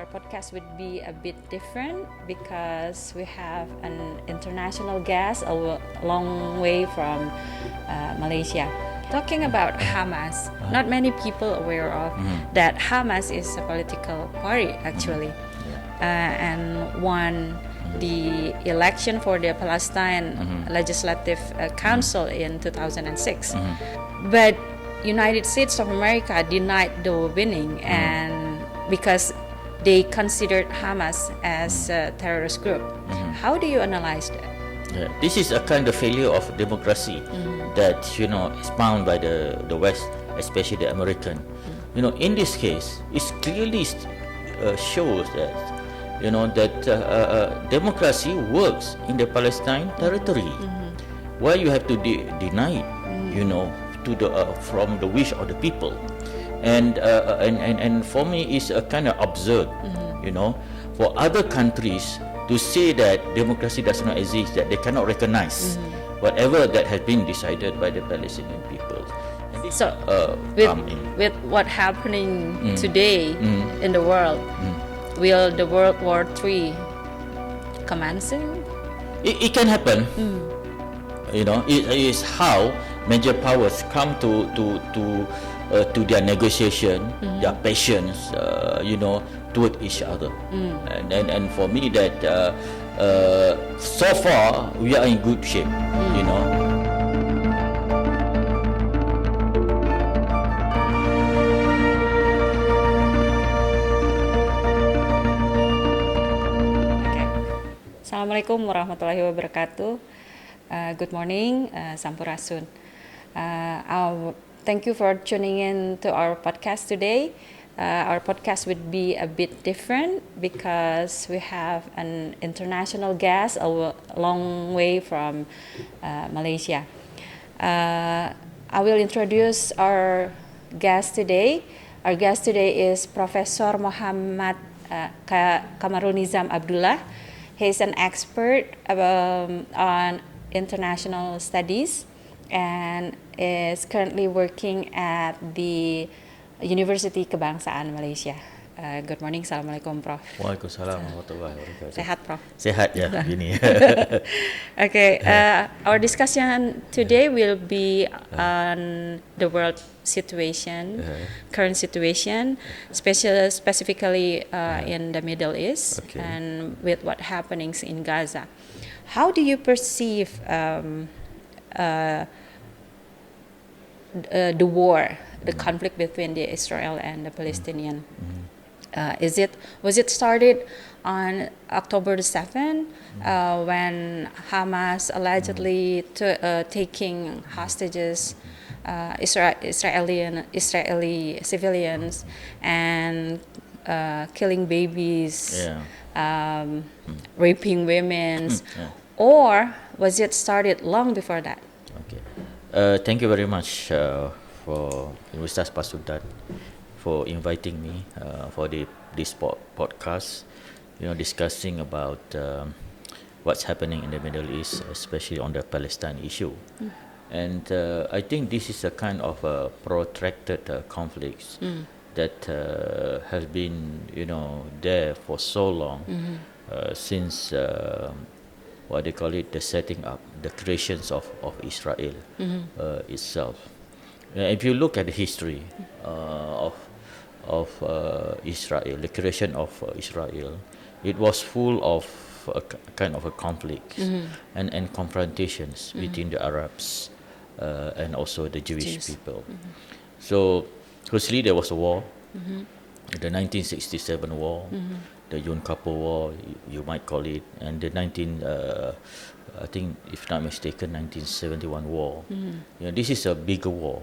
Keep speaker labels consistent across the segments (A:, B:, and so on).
A: our podcast would be a bit different because we have an international guest a long way from Malaysia. Talking about Hamas, not many people aware of that Hamas is a political party actually, and won the election for the Palestine Legislative Council in 2006. But United States of America denied the winning, and because they considered Hamas as a terrorist group. How do you analyze that?
B: This is a kind of failure of democracy that is found by the West, especially the American. In this case, it clearly shows that democracy works in the Palestine territory, where you have to deny it, from the wish of the people, and for me it's a kind of absurd, for other countries to say that democracy does not exist, that they cannot recognize whatever that has been decided by the Palestinian people.
A: So, with what happening today in the world, will the World War III commencing?
B: It can happen. It is how major powers come to their negotiation, their patience, toward each other. And for me that so far we are in good shape.
A: Assalamualaikum warahmatullahi wabarakatuh. Good morning, Sampurasun. Thank you for tuning in to our podcast today. Our podcast would be a bit different because we have an international guest a long way from Malaysia. I will introduce our guest today. Our guest today is Professor Mohd Kamarulnizam Abdullah. He's an expert on international studies and is currently working at the University Kebangsaan Malaysia. Good morning, Assalamualaikum, Prof.
B: Waalaikumsalam warahmatullahi wabarakatuh.
A: Sehat, Prof?
B: Sehat ya, begini.
A: Okay, our discussion today will be on the world situation, current situation, specifically in the Middle East, and with what happenings in Gaza. How do you perceive the war, the conflict between the Israel and the Palestinian? Was it started on October the 7th when Hamas allegedly taking hostages Israeli civilians and killing babies, raping women, or was it started long before that?
B: Okay, thank you very much for Universitas Pasundan for inviting me for this podcast, discussing about what's happening in the Middle East, especially on the Palestine issue. And I think this is a kind of a protracted conflict that has been, there for so long, since what they call it, the setting up, the creations of Israel itself. If you look at the history of Israel, the creation of Israel, it was full of a kind of a conflict and confrontations between the Arabs and also the Jewish people. So, firstly, there was a war, the 1967 war, the Yom Kippur War, you might call it, and the I think, if not mistaken, 1971 war. This is a bigger war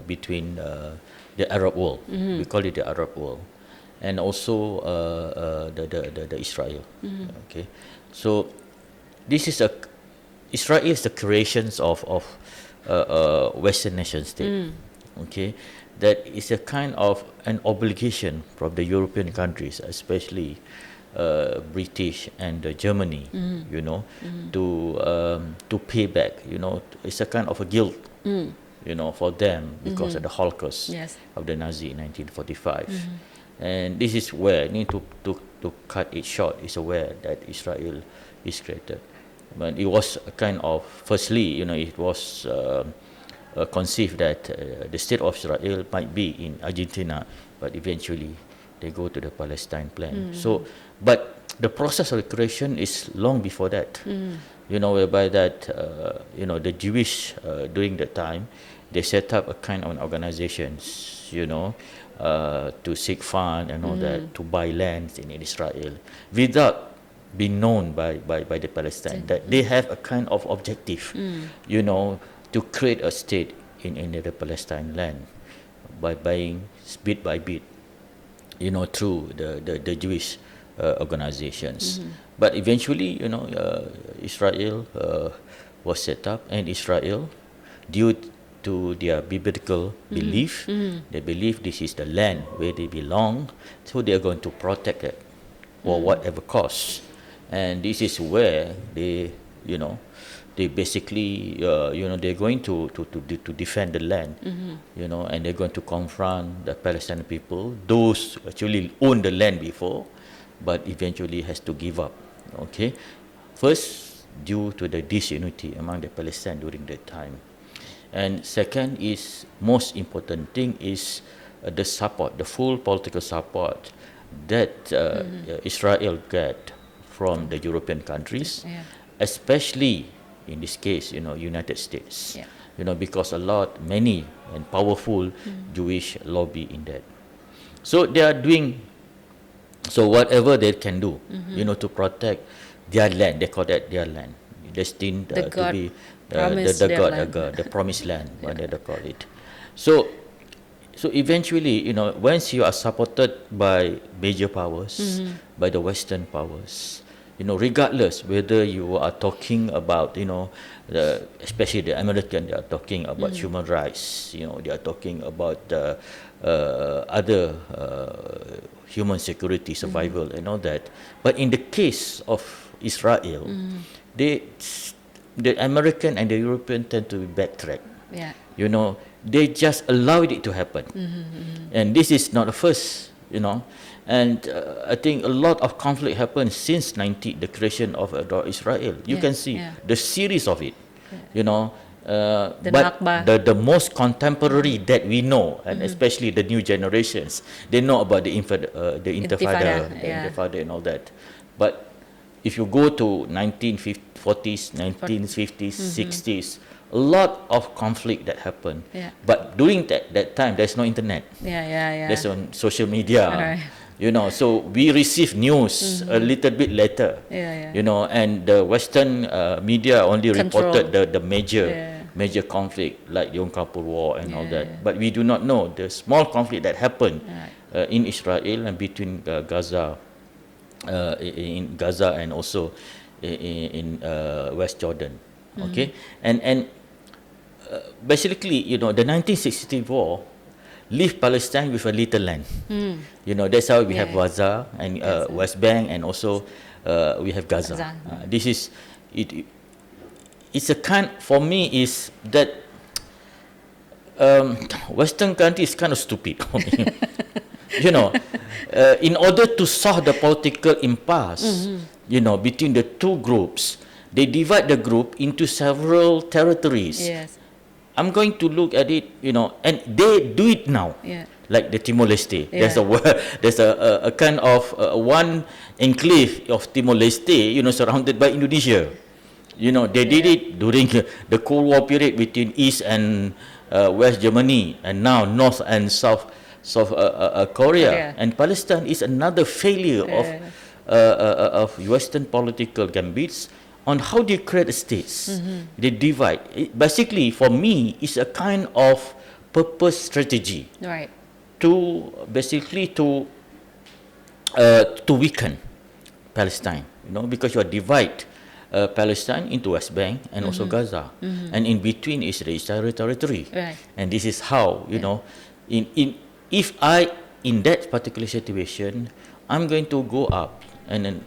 B: between the Arab world. We call it the Arab world, and also the Israel. Okay, so this is Israel is the creations of Western nation state. Okay, that is a kind of an obligation from the European countries, especially British and Germany, to pay back. It's a kind of a guilt, for them because of the Holocaust of the Nazi in 1945. And this is where, to cut it short, is where that Israel is created. But it was a kind of, firstly, it was conceived that the state of Israel might be in Argentina, but eventually they go to the Palestine plan. So, but the process of creation is long before that. Whereby that, the Jewish during that time, they set up a kind of organizations, to seek fund and all that, to buy lands in Israel, without being known by the Palestine, that they have a kind of objective, to create a state in the Palestine land by buying bit by bit, through the Jewish organizations. But eventually, Israel was set up, and Israel, due to their biblical belief, they believe this is the land where they belong, so they are going to protect it for whatever cost. And this is where they basically, they're going to defend the land, and they're going to confront the Palestinian people, those who actually owned the land before, but eventually has to give up. Okay, first, due to the disunity among the Palestinians during that time, and second is, most important thing is the support, the full political support that Israel get from the European countries, especially in this case, United States, because many and powerful Jewish lobby in that. So they are doing whatever they can do, to protect their land. They call that their land, destined to be the promised land, what they call it. So eventually, once you are supported by major powers, by the Western powers, regardless whether you are talking about, especially the American, they are talking about human rights, they are talking about other human security, survival, and all that. But in the case of Israel, the American and the European tend to backtrack. They just allowed it to happen, and this is not the first. And I think a lot of conflict happened since the creation of Israel. You can see the series of it. But the most contemporary that we know, and especially the new generations, they know about the Intifada, and all that. But if you go to 1940s, 1950s, 60s, a lot of conflict that happened. But during that time, there's no internet. There's on social media. So we receive news a little bit later. And the Western media only reported the major conflict, like Yom Kippur War and all that. But we do not know the small conflict that happened in Israel and between Gaza, in Gaza, and also in West Jordan. Okay, and basically, the 1960 war leave Palestine with a little land. That's how we have Gaza and West Bank, and also we have Gaza. This is it. It's a kind, for me, is that Western country is kind of stupid for me. In order to solve the political impasse, between the two groups, they divide the group into several territories. I'm going to look at it, and they do it now. Like the Timor-Leste. There's a kind of one enclave of Timor-Leste, surrounded by Indonesia. They did it during the Cold War period between East and West Germany, and now North and South Korea. And Palestine is another failure of Western political gambits on how they create states. They divide. Basically, for me, it's a kind of purpose strategy to basically to weaken Palestine. Because you are divide Palestine into West Bank and also Gaza, and in between is the Israeli territory. And this is how if in that particular situation, I'm going to go up and then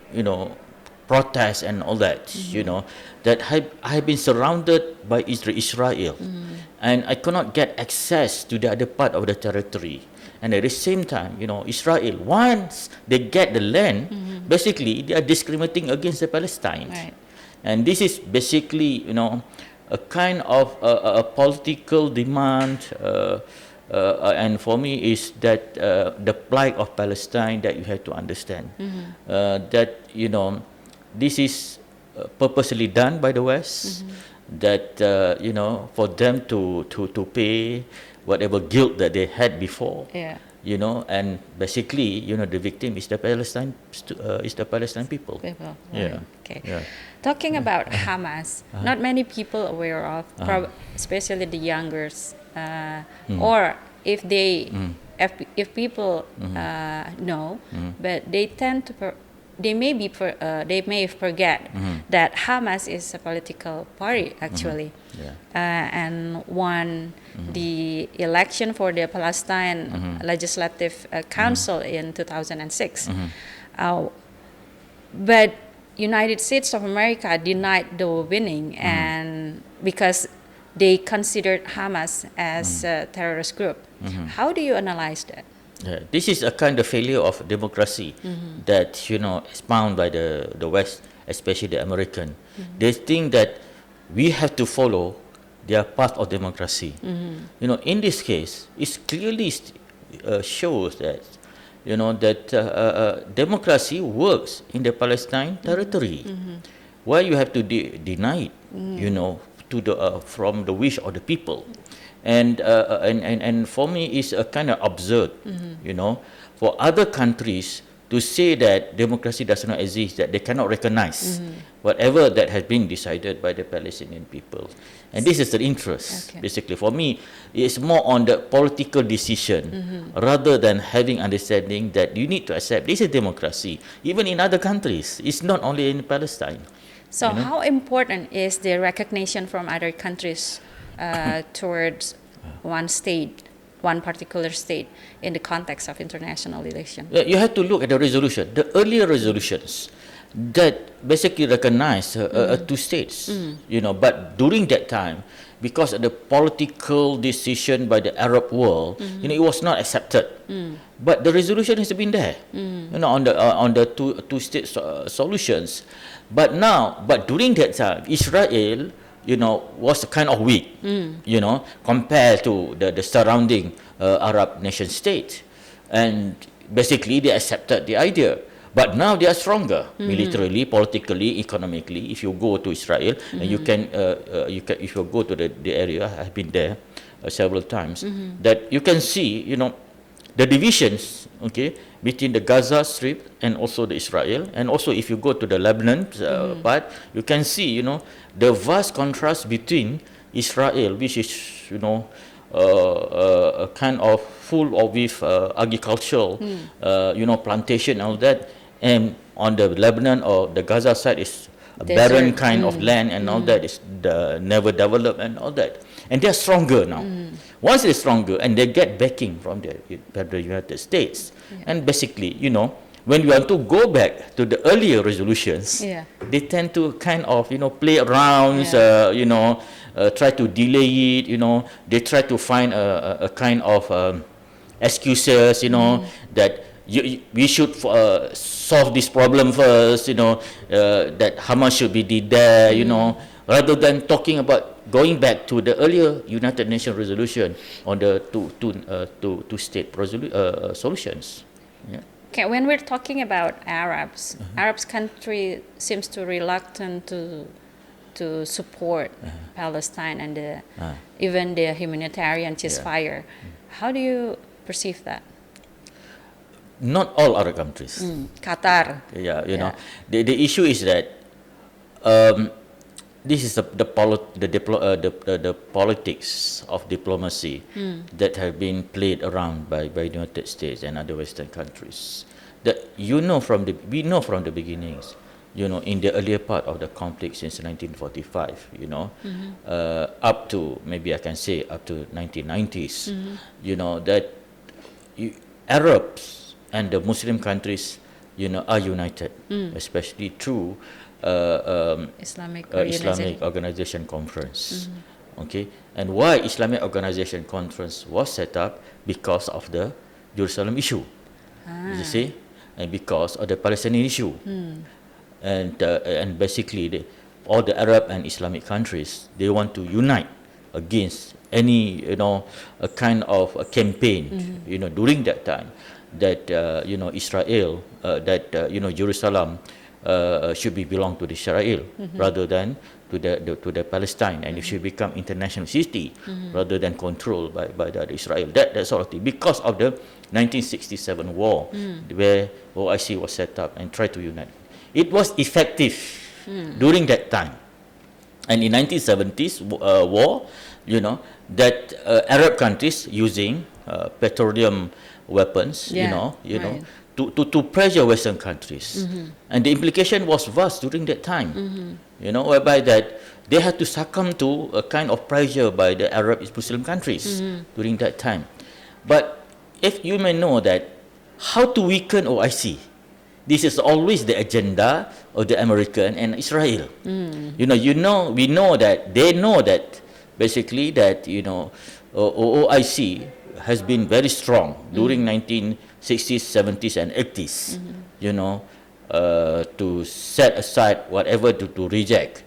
B: protests and all that, you know, that I have been surrounded by Israel, and I cannot get access to the other part of the territory. And at the same time, you know, Israel, once they get the land, basically they are discriminating against the Palestinians.
A: Right.
B: And this is basically, you know, a kind of a political demand, and for me is that the plight of Palestine that you have to understand, that, you know, this is purposely done by the West, that, you know, for them to pay whatever guilt that they had before, you know, and basically, you know, the victim is the Palestine people.
A: People.
B: Yeah.
A: Okay.
B: Yeah.
A: Talking about Hamas, not many people aware of, especially the youngers, or if they, if people know, but they tend to. They may forget that Hamas is a political party actually, and won the election for the Palestine Legislative Council in 2006. But United States of America denied the winning, and because they considered Hamas as a terrorist group. How do you analyze that?
B: This is a kind of failure of democracy that, you know, is found by the West, especially the American. They think that we have to follow their path of democracy. You know, in this case, it clearly shows that, you know, that democracy works in the Palestine territory, where you have to deny it, you know, to the from the wish of the people. And for me, it's a kind of absurd, you know, for other countries to say that democracy does not exist, that they cannot recognize whatever that has been decided by the Palestinian people. And this is the interest, basically. For me, it's more on the political decision rather than having understanding that you need to accept this is democracy, even in other countries. It's not only in Palestine.
A: So, you know? How important is the recognition from other countries towards one state, one particular state, in the context of international relations?
B: You have to look at the resolution. The earlier resolutions that basically recognize two states, you know, but during that time, because of the political decision by the Arab world, you know, it was not accepted. But the resolution has been there, you know, on the two state solutions. But during that time, Israel, you know, was kind of weak, you know, compared to the surrounding Arab nation state. And basically they accepted the idea. But now they are stronger, militarily, politically, economically. If you go to Israel, and you can, if you go to the area, I've been there several times, that you can see, you know, the divisions, okay, between the Gaza Strip and also the Israel, and also if you go to the Lebanon part, you can see, you know, the vast contrast between Israel, which is, you know, a kind of full of with agricultural, you know, plantation and all that, and on the Lebanon or the Gaza side is a barren kind of land and all that is never developed and all that. And they are stronger now. Once they're stronger and they get backing from the United States, and basically, you know, when you want to go back to the earlier resolutions, they tend to kind of, you know, play around, you know, try to delay it, you know, they try to find a kind of excuses, you know, that we should solve this problem first, you know, that Hamas should be there, you know, rather than talking about going back to the earlier United Nations resolution on the two-state solutions. Yeah.
A: Okay, when we're talking about Arabs, Arabs country seems to reluctant to support Palestine and even the humanitarian ceasefire. How do you perceive that?
B: Not all other countries.
A: Qatar.
B: Yeah, you know, the issue is that this is the politics of diplomacy that have been played around by United States and other Western countries. That we know from the beginnings, you know, in the earlier part of the conflict since 1945, you know, up to maybe I can say up to 1990s, you know, that Arabs and the Muslim countries are united, especially through
A: Islamic
B: Islamic Organization Conference. Okay, and why Islamic Organization Conference was set up? Because of the Jerusalem issue, you see, and because of the Palestinian issue, and basically all the Arab and Islamic countries, they want to unite against any a kind of a campaign during that time that Israel that Jerusalem should be belong to the Israel rather than to the Palestine, and it should become international city rather than controlled by the Israel. That sort of thing, because of the 1967 war, where OIC was set up and tried to unite. It was effective during that time, and in 1970s war, that Arab countries using petroleum weapons, to pressure Western countries, and the implication was vast during that time, whereby that they had to succumb to a kind of pressure by the Arab Muslim countries during that time. But if you may know that how to weaken OIC, this is always the agenda of the American and Israel. We know that they know that basically that OIC has been very strong during 1960s, 70s, and 80s. To set aside whatever, to reject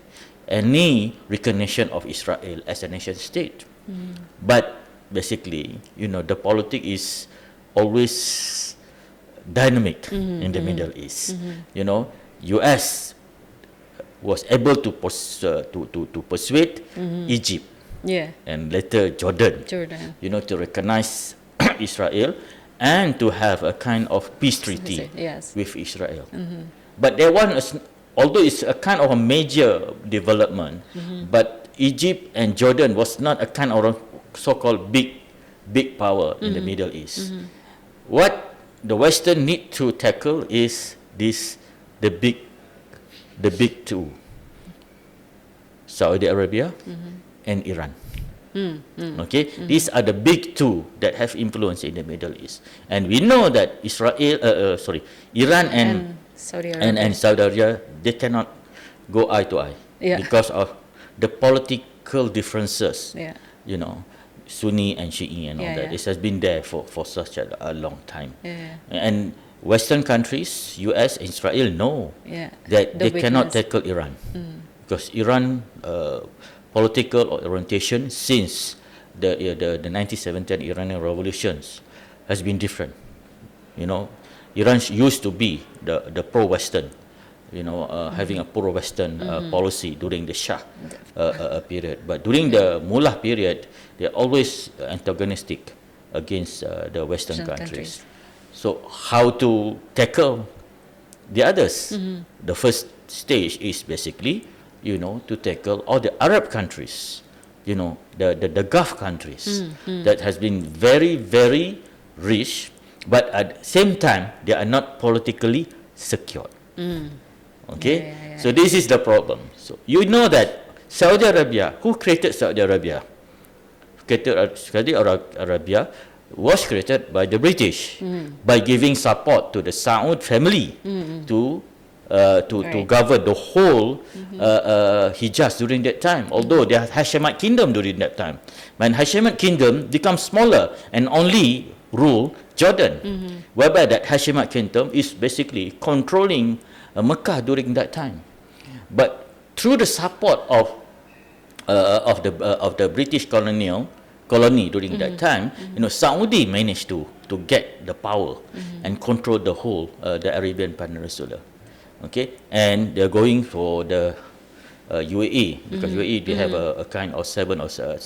B: any recognition of Israel as a nation state. But basically, the politics is always dynamic in the Middle East. U.S. was able to persuade Egypt, and later Jordan, to recognize Israel and to have a kind of peace treaty with Israel. But there was, although it's a kind of a major development, but Egypt and Jordan was not a kind of so-called big power in the Middle East. What the Western need to tackle is the big two, Saudi Arabia and Iran. Okay, these are the big two that have influence in the Middle East, and we know that Iran and Saudi Arabia, they cannot go eye to eye because of the political differences. Sunni and Shi'i and all that. This has been there for such a long time. And Western countries, US and Israel, know that they cannot tackle Iran because Iran political orientation since the 1917 Iranian revolutions has been different. Iran used to be the pro-Western, having a pro-Western policy during the Shah period. But during the Mullah period, they're always antagonistic against the Western countries. So how to tackle the others? The first stage is basically, to tackle all the Arab countries, the Gulf countries that has been very, very rich, but at the same time, they are not politically secured. Okay? So this is the problem. So you know that Saudi Arabia, who created Saudi Arabia? Saudi Arabia was created by the British by giving support to the Saud family to govern the whole Hijaz during that time. Although they had Hashemite kingdom during that time, when Hashemite kingdom becomes smaller and only rule Jordan, whereby that Hashemite kingdom is basically controlling Mecca during that time. But through the support of the British colony during that time, Saudi managed to get the power and control the whole the Arabian Peninsula. Okay, and they're going for the UAE because UAE they have a kind of 7 or 6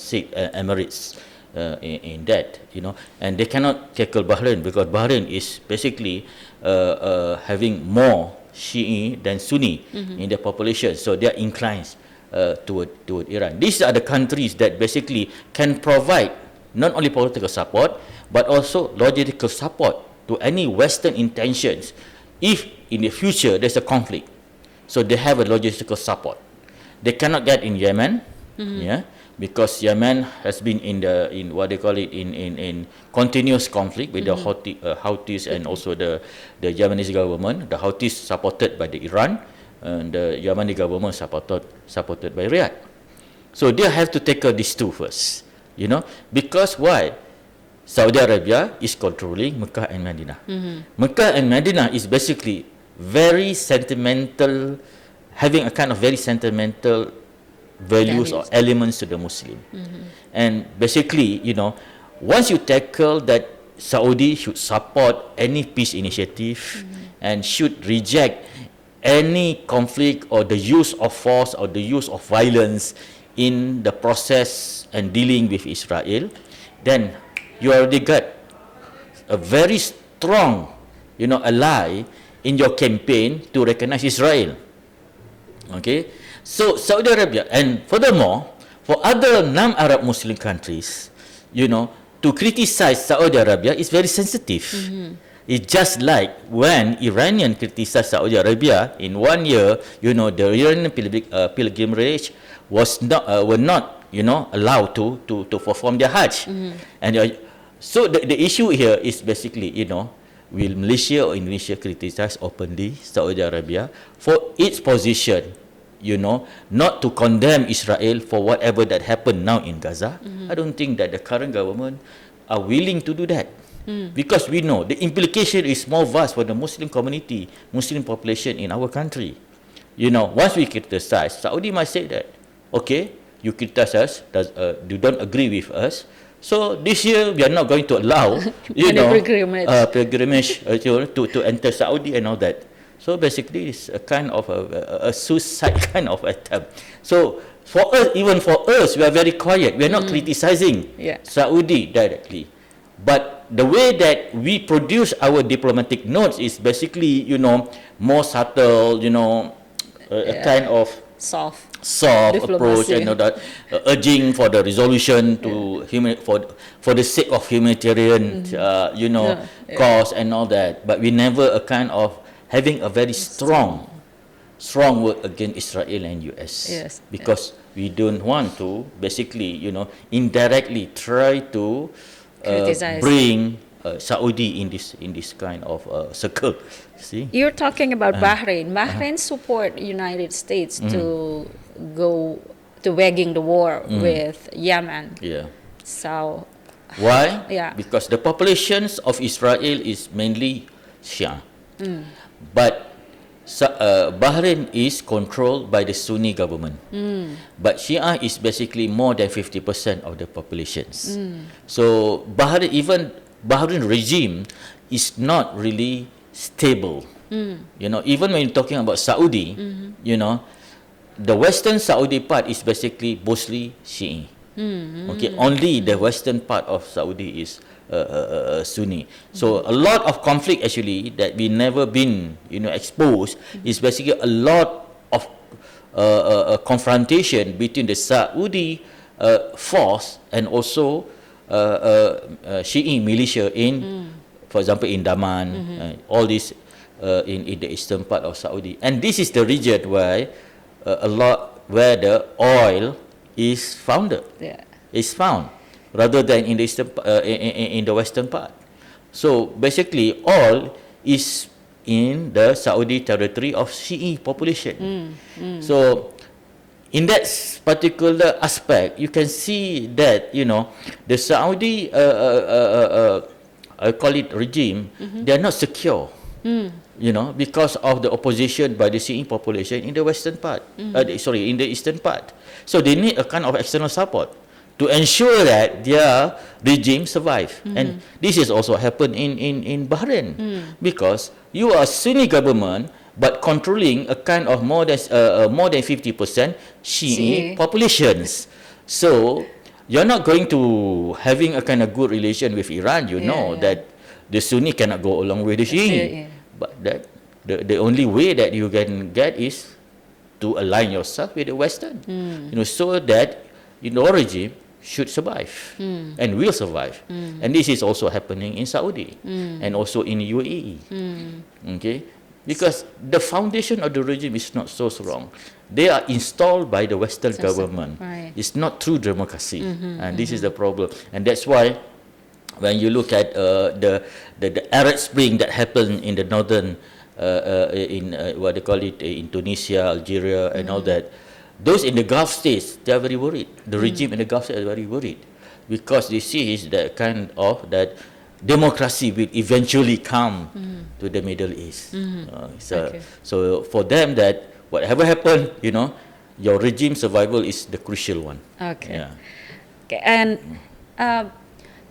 B: emirates in that, and they cannot tackle Bahrain because Bahrain is basically having more Shi'i than Sunni in their population, so they are inclined toward Iran. These are the countries that basically can provide not only political support but also logistical support to any Western intentions if in the future there's a conflict. So they have a logistical support. They cannot get in Yemen, because Yemen has been in what they call it in continuous conflict with the Houthis and also the Yemenese government. The Houthis supported by the Iran, and the Yemeni government supported by Riyadh. So they have to tackle these two first, because why? Saudi Arabia is controlling Mecca and Medina. Mecca and Medina is basically very sentimental, having a kind of very sentimental values or elements to the Muslim. And basically, once you tackle that, Saudi should support any peace initiative and should reject any conflict or the use of force or the use of violence in the process and dealing with Israel, then you already got a very strong, ally in your campaign to recognize Israel. Okay, so Saudi Arabia, and furthermore, for other non-Arab Muslim countries, to criticize Saudi Arabia is very sensitive. It's just like when Iranian criticized Saudi Arabia in 1 year, the Iranian pilgrimage were not allowed to perform their Hajj. And so the issue here is basically, will Malaysia or Indonesia criticize openly Saudi Arabia for its position, not to condemn Israel for whatever that happened now in Gaza? I don't think that the current government are willing to do that. Because we know the implication is more vast for the Muslim community, Muslim population in our country. Once we criticize, Saudi might say that, okay, you criticize us, you don't agree with us, so this year we are not going to allow, pilgrimage to enter Saudi and all that. So basically, it's a kind of a suicide kind of attempt. So for us, even for us, we are very quiet. We are not criticizing Saudi directly. But the way that we produce our diplomatic notes is basically, more subtle, a kind of soft approach, and that urging for the resolution to for the sake of humanitarian, cause and all that. But we never a kind of having a very strong word against Israel and US. Because we don't want to basically, indirectly try to bring Saudi in this kind of circle. See,
A: you're talking about Bahrain. Bahrain support United States to go to wagging the war with Yemen. So
B: why? Because the populations of Israel is mainly Shia, but Bahrain is controlled by the Sunni government, but Shia is basically more than 50% of the populations. So Bahrain regime is not really stable. Even when you're talking about Saudi, the Western Saudi part is basically mostly Shi'i. Okay, only the western part of Saudi is Sunni. So a lot of conflict actually that we never been exposed is basically a lot of confrontation between the Saudi force and also Shi'i militia in, for example, in Daman, all this in the eastern part of Saudi, and this is the region where where the oil is found, rather than in the eastern, in the western part. So basically, oil is in the Saudi territory of Shi'i population. So in that particular aspect, you can see that the Saudi I call it regime, they are not secure. Because of the opposition by the Shi'i population in the western part, in the eastern part. So they need a kind of external support to ensure that their regime survive. And this is also happened in Bahrain, because you are Sunni government but controlling a kind of more than 50% Shi'i populations. So you're not going to having a kind of good relation with Iran. That the Sunni cannot go along with the Shi'i. But that the only way that you can get is to align yourself with the Western, so that your regime should survive and will survive. And this is also happening in Saudi and also in UAE. Okay, because the foundation of the regime is not so strong. They are installed by the Western government.
A: Right.
B: It's not true democracy, and this is the problem. And that's why, when you look at the Arab Spring that happened in the northern, in what they call it, Indonesia, Algeria, and all that, those in the Gulf states, they are very worried. The regime in the Gulf states are very worried, because they see is that kind of that democracy will eventually come to the Middle East. So for them, that whatever happened, your regime survival is the crucial one.
A: Okay.
B: Yeah.
A: Okay. And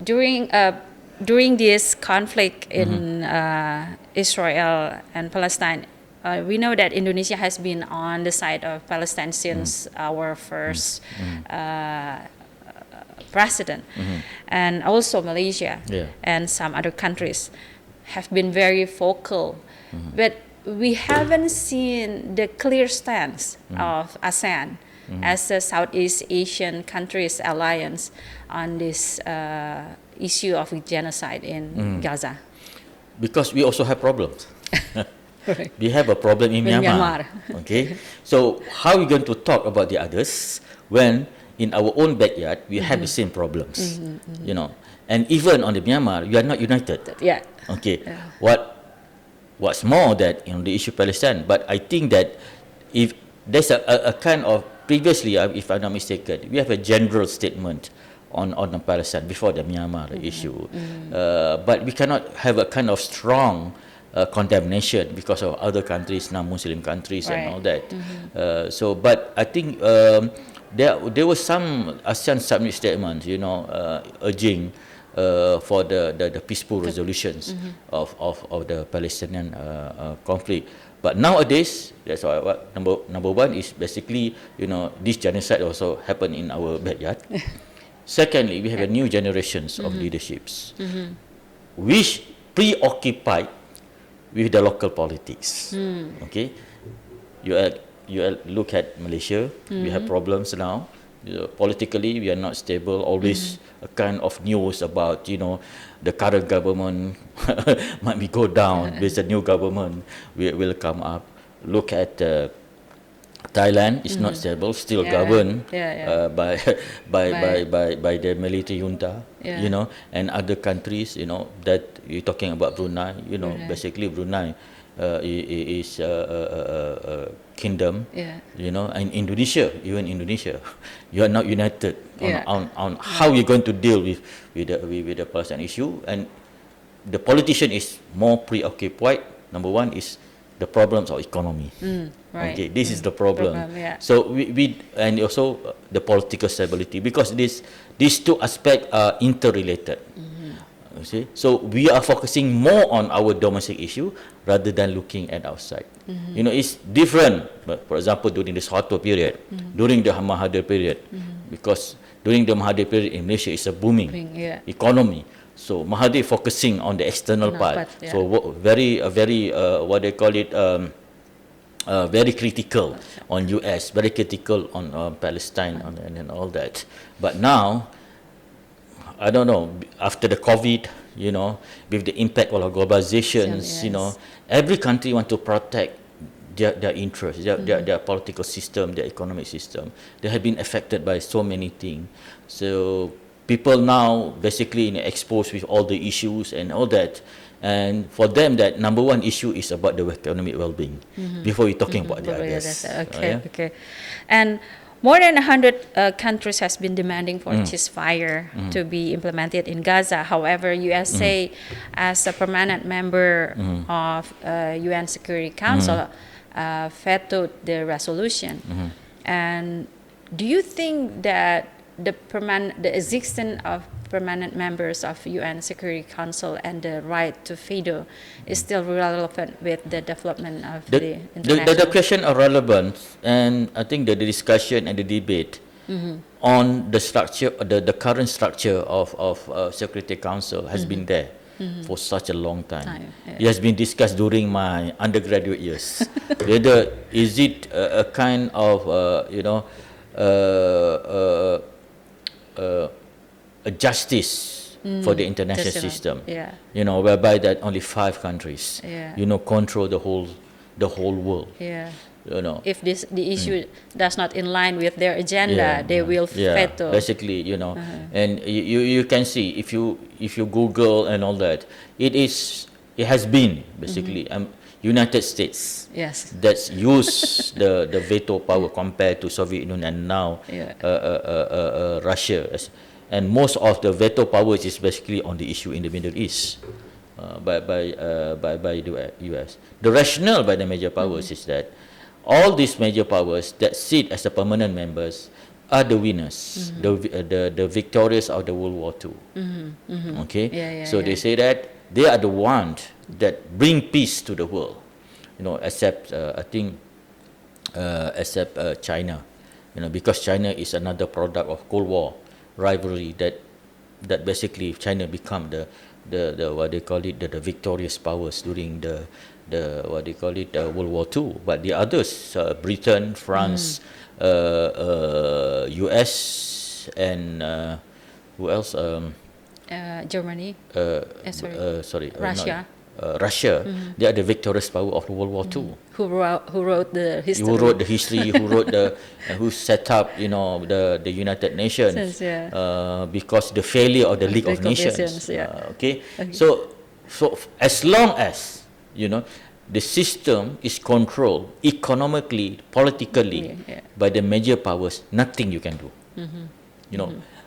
A: during this conflict in Israel and Palestine, we know that Indonesia has been on the side of Palestine since our first president, and also Malaysia and some other countries have been very vocal, but we haven't seen the clear stance of ASEAN as a Southeast Asian countries alliance on this issue of genocide in Gaza.
B: Because we also have problems.
A: Right.
B: We have a problem in Myanmar. Okay, so how are we going to talk about the others when in our own backyard we have the same problems? And even on the Myanmar, we are not united.
A: Yeah.
B: Okay. What's more that the issue Palestine, but I think that if there's a kind of previously, if I'm not mistaken, we have a general statement on Palestine before the Myanmar issue, but we cannot have a kind of strong condemnation because of other countries, non-Muslim countries, and all that. But I think there was some ASEAN summit statements, urging for the peaceful resolutions of the Palestinian conflict. But nowadays, that's why number one is basically, this genocide also happened in our backyard. Secondly, we have a new generations of leaderships, which preoccupied with the local politics. Okay, you look at Malaysia. We have problems now. Politically, we are not stable. Always a kind of news about the current government might be go down. There's a new government will come up. Look at Thailand is not stable, still governed by the military junta. And other countries, that you're talking about Brunei. Basically Brunei is a kingdom. And Indonesia, even Indonesia, you are not united on how you're going to deal with the Palestine issue, and the politician is more preoccupied. Number one is the problems of economy.
A: Right.
B: Okay, this is the problem. So we and also the political stability, because these two aspects are interrelated. You see? So we are focusing more on our domestic issue rather than looking at outside. It's different. But for example, during the Soeharto period, during the Mahathir period, because during the Mahathir period in Malaysia is a booming economy. So Mahathir focusing on the external part. So very what they call it, very critical on US, very critical on Palestine, and all that. But now, I don't know, after the COVID, with the impact of globalizations, every country want to protect their interests, their political system, their economic system. They have been affected by so many things. So people now basically exposed with all the issues and all that. And for them, that number one issue is about the economic well-being before you're talking about the others.
A: Okay. And more than 100 countries has been demanding for ceasefire to be implemented in Gaza. However, USA, as a permanent member of UN Security Council, vetoed the resolution. And do you think that the existence of permanent members of UN Security Council and the right to veto is still relevant with the development of the international?
B: The question of relevance, and I think the discussion and the debate on the structure, the current structure of Security Council has been there for such a long time. It has been discussed during my undergraduate years. Whether is it a kind of a justice for the international system.
A: Yeah.
B: Whereby that only 5 countries,
A: Yeah.
B: control the whole world.
A: Yeah.
B: If
A: the issue does not in line with their agenda, they will veto.
B: Basically, and you can see if you Google and all that, it has been basically United States that's used the veto power compared to Soviet Union and now Russia, and most of the veto powers is basically on the issue in the Middle East by the US. The rationale by the major powers is that all these major powers that sit as the permanent members are the winners, the victorious of the World War II. Okay, so they say that they are the ones that bring peace to the world, except I think except China, because China is another product of Cold War rivalry that basically China become the what they call it, the victorious powers during the what they call it, World War II. But the others, Britain, France, US, and who else?
A: Germany. Russia.
B: Russia. They are the victorious power of World War II.
A: Who wrote the history?
B: Who wrote the history? Who wrote who set up the United Nations? Because the failure of the League of Nations. Okay. So as long as the system is controlled economically, politically by the major powers, nothing you can do.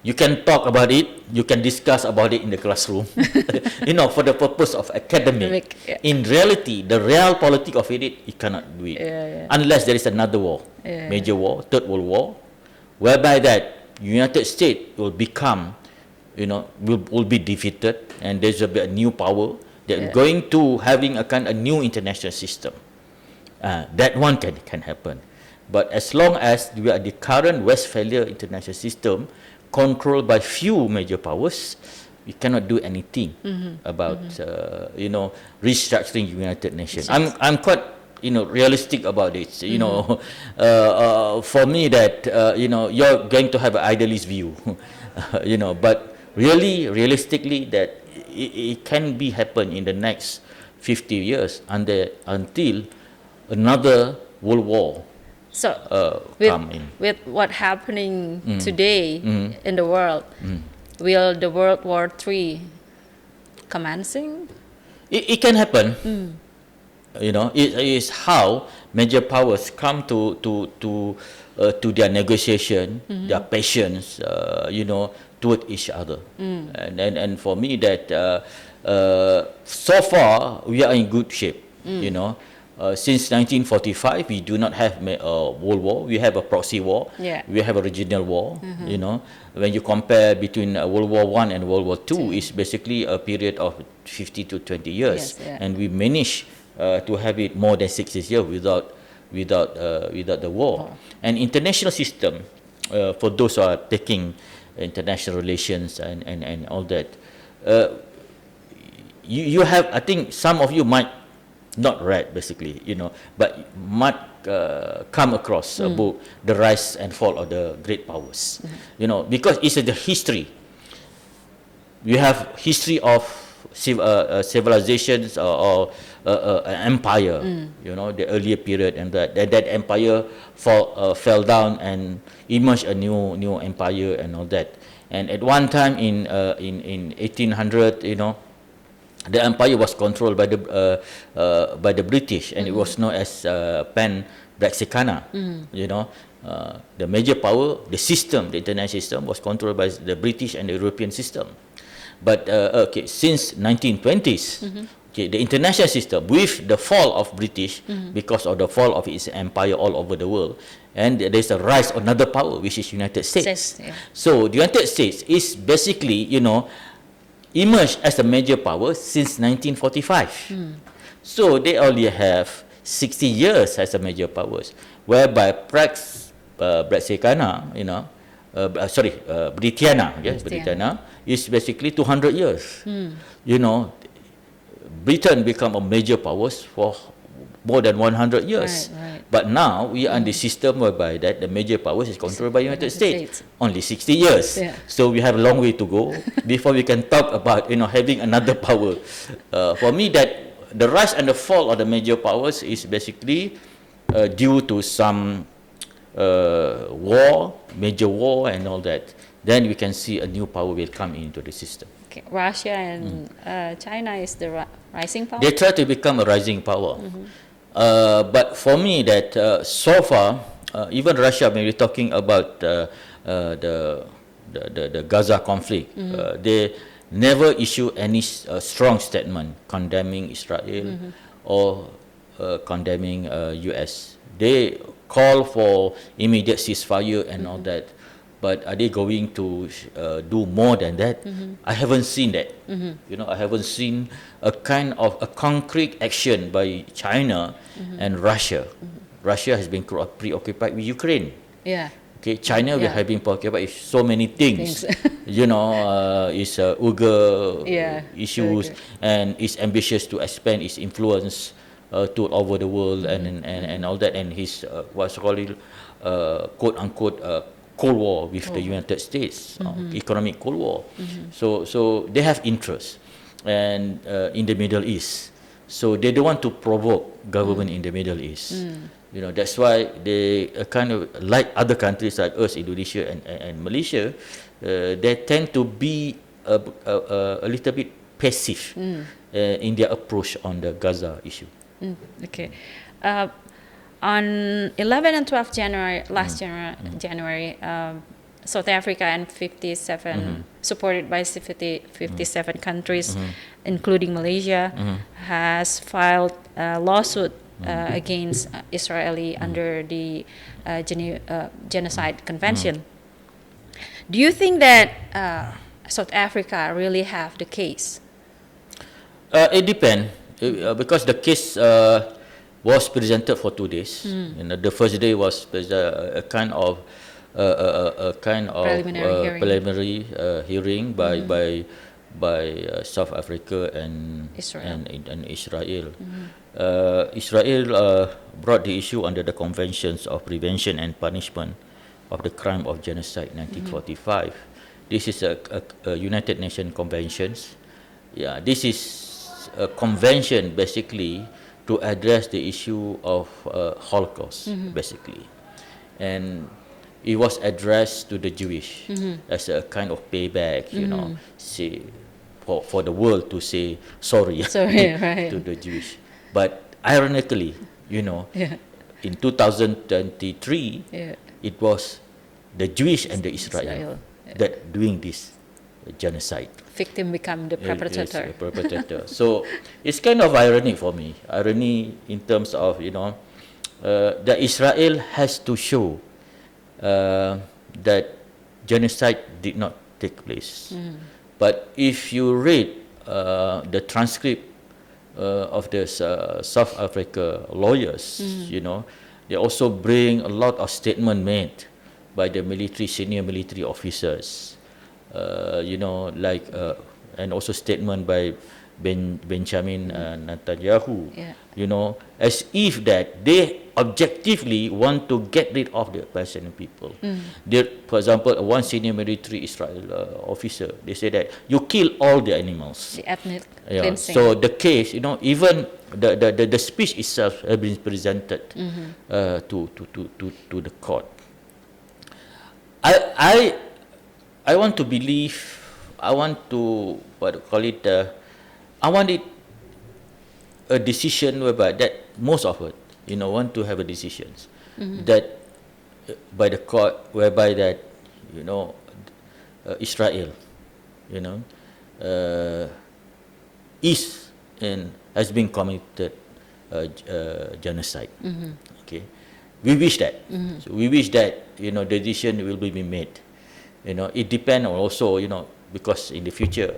B: You can talk about it, you can discuss about it in the classroom, for the purpose of academic. In reality, the real politics of it, you cannot do it unless there is another war, major war, Third World War, whereby that United States will become, will be defeated, and there will be a new power that going to having a new international system. That one can happen. But as long as we are the current Westphalia international system controlled by few major powers, we cannot do anything about restructuring United Nations. I'm quite realistic about it. For me that you're going to have an idealist view, but realistically that it can be happen in the next 50 years until another world war come in.
A: With what happening today in the world, will the World War III commencing?
B: It can happen. It is how major powers come to their negotiation, their patience, toward each other. And for me that so far we are in good shape. Since 1945, we do not have a world war. We have a proxy war. We have a regional war. When you compare between World War I and World War II, it's basically a period of 50 to 20 years, and we managed to have it more than 60 years without the war. And international system, for those who are taking international relations and all that, you have, I think some of you might not read basically, but might come across a book, The Rise and Fall of the Great Powers, because it's the history. We have history of civilizations or empire, the earlier period, and that empire fell down and emerged a new empire and all that. And at one time in 1800, the empire was controlled by the British, and it was known as Pan-Brexicana. The major power, the system, the international system, was controlled by the British and the European system. But since 1920s, the international system, with the fall of British, because of the fall of its empire all over the world, and there's a rise of another power, which is United States. So the United States is basically, emerged as a major power since 1945. So they only have 60 years as a major powers, whereby Brexicana, Britannia is basically 200 years. Britain become a major powers for more than 100 years.
A: Right.
B: But now we are in the system whereby that the major powers is controlled by United States. Only 60 years.
A: Yeah.
B: So we have a long way to go before we can talk about having another power. For me, that the rise and the fall of the major powers is basically due to some major war and all that. Then we can see a new power will come into the system.
A: Okay. Russia and China is the rising power.
B: They try to become a rising power. But for me, that so far, even Russia, when we're talking about the Gaza conflict, they never issue any strong statement condemning Israel or condemning US. They call for immediate ceasefire and all that. But are they going to do more than that? I haven't seen that. I haven't seen a kind of a concrete action by China and Russia. Russia has been preoccupied with Ukraine.
A: Yeah.
B: Okay, China will have been preoccupied with so many things. It's Uyghur issues, and is ambitious to expand its influence to all over the world and all that, and his what's called quote unquote Cold War with the United States, economic Cold War. So they have interest and in the Middle East. So they don't want to provoke government in the Middle East. That's why they kind of like other countries like us, Indonesia and Malaysia. They tend to be a little bit passive in their approach on the Gaza issue.
A: Okay. On 11 and 12 January, last January, South Africa and 57, supported by 57 countries, including Malaysia, has filed a lawsuit against Israeli under the Genocide Convention. Do you think that South Africa really have the case?
B: It depends, because the case was presented for 2 days. The first day was a kind of preliminary hearing by South Africa and Israel. Israel brought the issue under the Conventions of Prevention and Punishment of the Crime of Genocide 1945. This is a United Nations conventions. Yeah, this is a convention basically to address the issue of Holocaust, basically. And it was addressed to the Jewish as a kind of payback, say, for the world to say sorry,
A: right.
B: to the Jewish. But ironically, in 2023, it was the Jewish and the Israel that doing this genocide.
A: Victim become the perpetrator.
B: Perpetrator. So it's kind of ironic for me. Irony in terms of that Israel has to show that genocide did not take place. But if you read the transcript of the South Africa lawyers, they also bring a lot of statement made by the senior military officers. And also statement by Benjamin Netanyahu, as if that they objectively want to get rid of the Palestinian people. For example, one senior military Israel officer, they say that you kill all the animals.
A: The ethnic cleansing.
B: So the case, even the speech itself has been presented to the court. I want to believe. I want to I want it a decision whereby that most of it, want to have a decisions that by the court whereby that Israel, is and has been committed genocide. Okay, we wish that. So we wish that the decision will be made. It depends also, because in the future,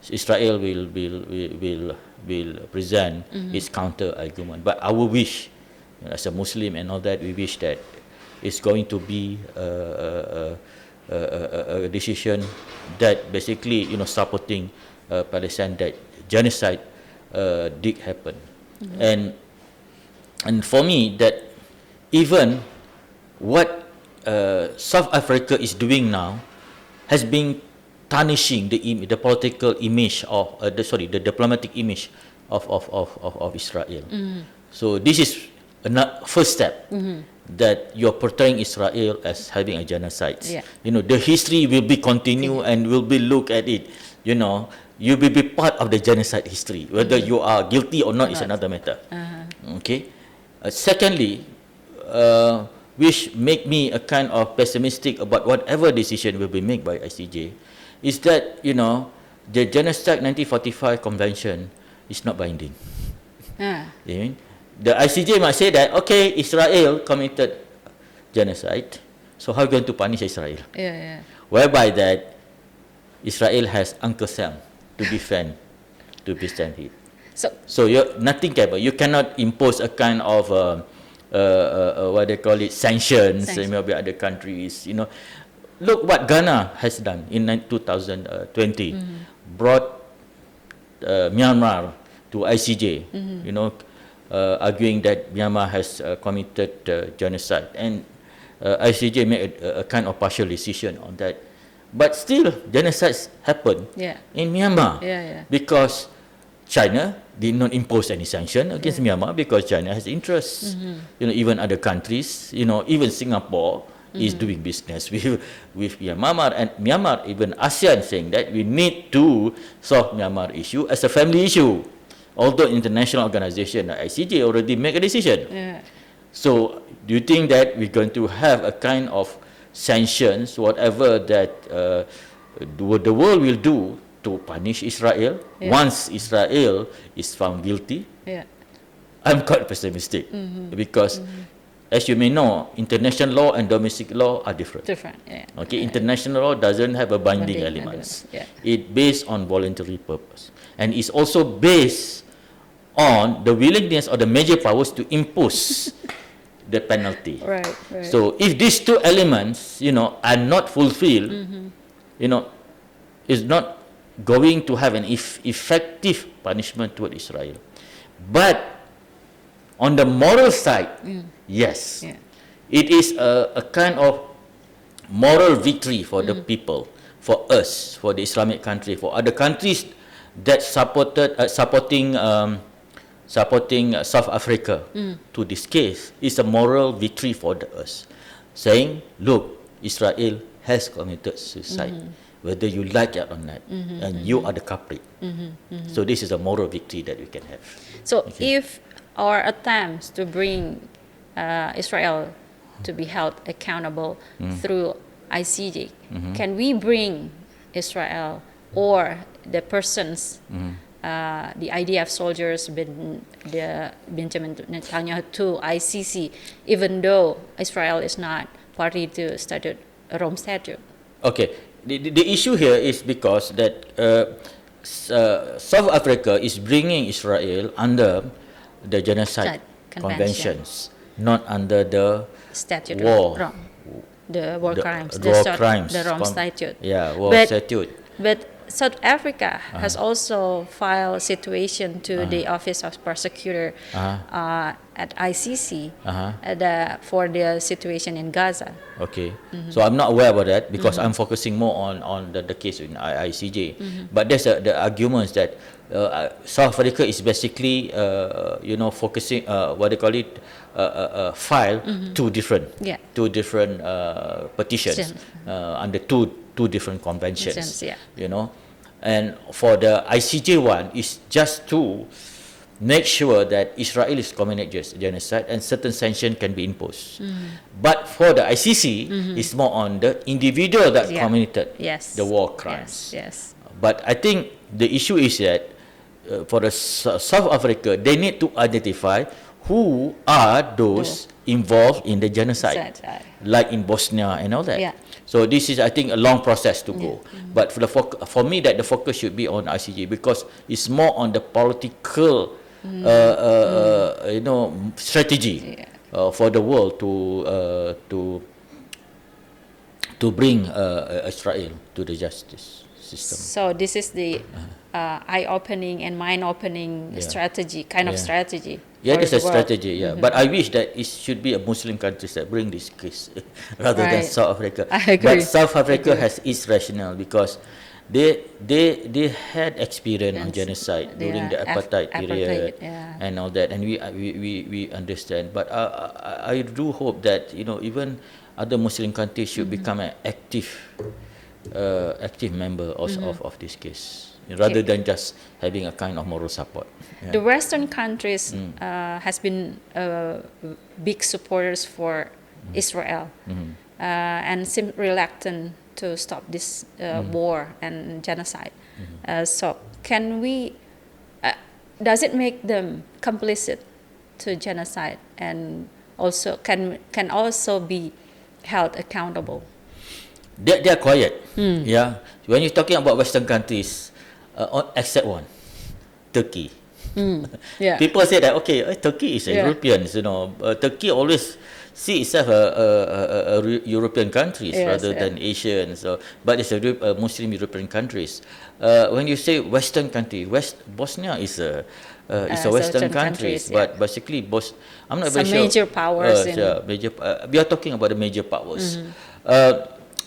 B: Israel will present its counter argument. But our wish, as a Muslim and all that, we wish that it's going to be a decision that basically, supporting Palestine, that genocide did happen. And And for me, that even what South Africa is doing now has been tarnishing the political image of the diplomatic image of Israel. So this is first step that you're portraying Israel as having a genocide.
A: Yeah.
B: You know, the history will be continue and will be look at it. You know, you will be part of the genocide history. Whether you are guilty or not is another matter. Okay. Secondly, which make me a kind of pessimistic about whatever decision will be made by ICJ, is that, you know, the Genocide 1945 Convention is not binding. You mean? The ICJ might say that, okay, Israel committed genocide, so how are you going to punish Israel? Whereby that Israel has Uncle Sam to defend it. So nothing can, you cannot impose a kind of what they call it, sanctions. Maybe other countries, you know. Look what Ghana has done in 2020, brought Myanmar to ICJ, you know, arguing that Myanmar has committed genocide, and ICJ made a kind of partial decision on that. But still, genocides happen in Myanmar because China did not impose any sanction against Myanmar because China has interests. You know, even other countries, you know, even Singapore is doing business with Myanmar, and Myanmar, even ASEAN, saying that we need to solve Myanmar issue as a family issue. Although international organization like ICJ already make a decision. So do you think that we're going to have a kind of sanctions, whatever that the world will do to punish Israel once Israel is found guilty? I'm quite pessimistic because, as you may know, international law and domestic law are different. Okay, international law doesn't have a binding elements. It's based on voluntary purpose, and it's also based on the willingness of the major powers to impose the penalty. So if these two elements, you know, are not fulfilled, you know, it's not going to have an effective punishment toward Israel. But on the moral side, yes, it is a kind of moral victory for the people, for us, for the Islamic country, for other countries that supporting South Africa to this case is a moral victory for us, saying, look, Israel has committed suicide, whether you like it or not, and you are the culprit. So this is a moral victory that we can have.
A: So if our attempts to bring Israel to be held accountable through ICJ, can we bring Israel or the persons, the IDF soldiers, Benjamin Netanyahu, to ICC, even though Israel is not party to Rome Statute? Okay,
B: the issue here is because that South Africa is bringing Israel under the genocide conventions, not under the
A: statute
B: war.
A: The war crimes,
B: the
A: Rome Statute.
B: Statute.
A: But South Africa has also filed a situation to the Office of Prosecutor at ICC for the situation in Gaza.
B: Okay, so I'm not aware about that because I'm focusing more on the case in ICJ. But there's the arguments that South Africa is basically, you know, focusing what they call it, file two different petitions under two different conventions. You know, and for the ICJ one is just to make sure that Israel is committing genocide and certain sanction can be imposed. But for the ICC, it's more on the individual that committed the war crimes. But I think the issue is that for the South Africa, they need to identify who are those involved in the genocide, like in Bosnia and all that. So this is, I think, a long process to go. But for me, that the focus should be on ICJ because it's more on the political, you know, strategy for the world to bring Israel to the justice. system.
A: So this is the eye-opening and mind-opening strategy, kind of strategy.
B: Yeah, it's
A: for
B: a
A: the world.
B: strategy. Yeah, but I wish that it should be a Muslim countries that bring this case rather than
A: Right.
B: South Africa.
A: I agree.
B: But South Africa
A: Agree.
B: has its rationale because they had experience on genocide during the apartheid period and all that, and we understand. But I do hope that even other Muslim countries should become an active member of this case, rather than just having a kind of moral support.
A: The Western countries has been big supporters for Israel and seem reluctant to stop this war and genocide. So can we? Does it make them complicit to genocide and also can also be held accountable?
B: They are quiet. Yeah, when you're talking about Western countries, except one, Turkey.
A: Yeah.
B: People say that Turkey is a Europeans. Turkey always see itself a European countries rather than Asian. So, but it's a Muslim European countries. When you say Western country, Bosnia is a Western countries, but basically I'm not very sure.
A: Some major powers.
B: We are talking about the major powers.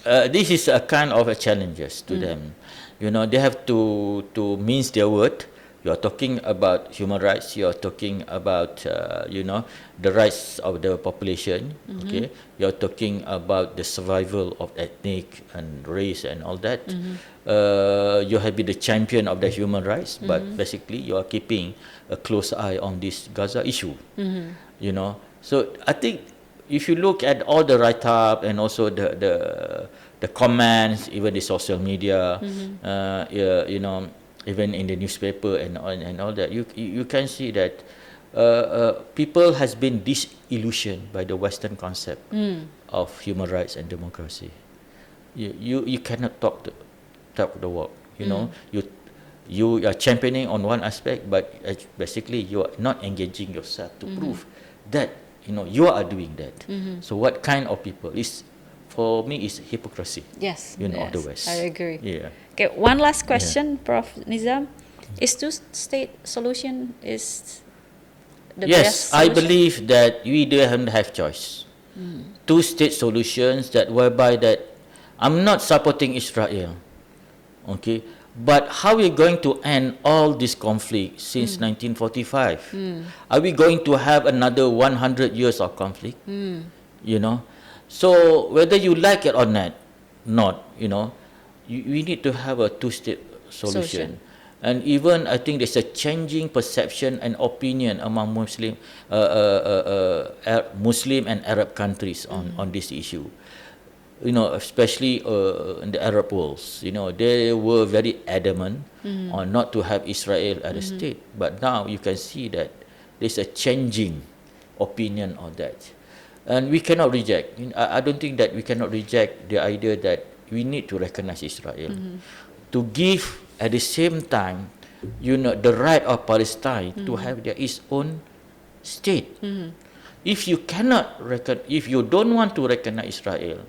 B: This is a kind of a challenges to them. They have to mince their word. You are talking about human rights. You are talking about the rights of the population. Okay, you are talking about the survival of ethnic and race and all that. You have been the champion of the human rights, but basically you are keeping a close eye on this Gaza issue. So I think if you look at all the write-up and also the comments, even the social media, even in the newspaper and all that, you can see that people has been disillusioned by the Western concept of human rights and democracy. You cannot talk the walk. You are championing on one aspect, but basically you are not engaging yourself to prove that you are doing that. So what kind of people is? For me, is hypocrisy.
A: Yes.
B: Of the West.
A: I agree.
B: Yeah.
A: Okay, one last question, Prof. Nizam. Is two-state solution is the best solution?
B: I believe that we don't have choice. Two-state solutions whereby that I'm not supporting Israel. Okay, but how are we going to end all this conflict since 1945? Are we going to have another 100 years of conflict? So whether you like it or not, we need to have a two-state solution. And even I think there's a changing perception and opinion among Muslim and Arab countries on this issue. Especially in the Arab worlds, they were very adamant on not to have Israel as a state. But now you can see that there's a changing opinion on that. And we cannot reject. I don't think that we cannot reject the idea that we need to recognize Israel. To give at the same time, the right of Palestine to have its own state. If you if you don't want to recognize Israel,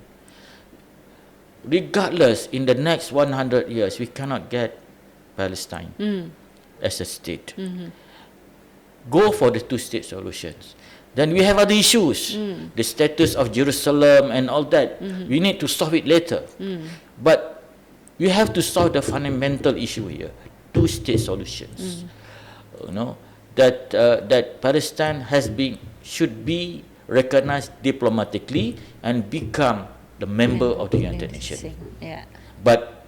B: regardless, in the next 100 years, we cannot get Palestine as a state. Go for the two-state solutions. Then we have other issues, the status of Jerusalem and all that. We need to solve it later. But we have to solve the fundamental issue here, two-state solutions. That Palestine should be recognized diplomatically and become the member of the United Nations.
A: Yeah.
B: But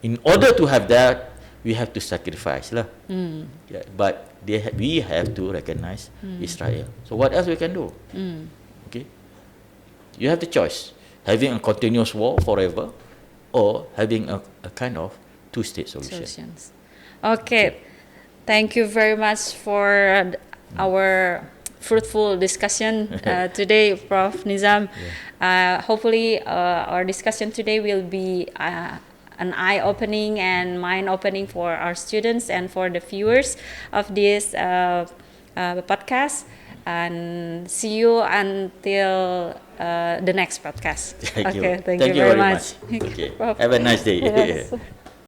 B: in order to have that, we have to sacrifice lah. But we have to recognize Israel. So what else we can do? Okay, you have the choice: having a continuous war forever, or having a kind of two-state solutions.
A: Okay, thank you very much for our fruitful discussion today, Prof. Nizam. Hopefully, our discussion today will be an eye-opening and mind-opening for our students and for the viewers of this podcast. And see you until the next podcast.
B: Thank you.
A: Thank you very much.
B: Okay. Have a nice day.
A: Yes.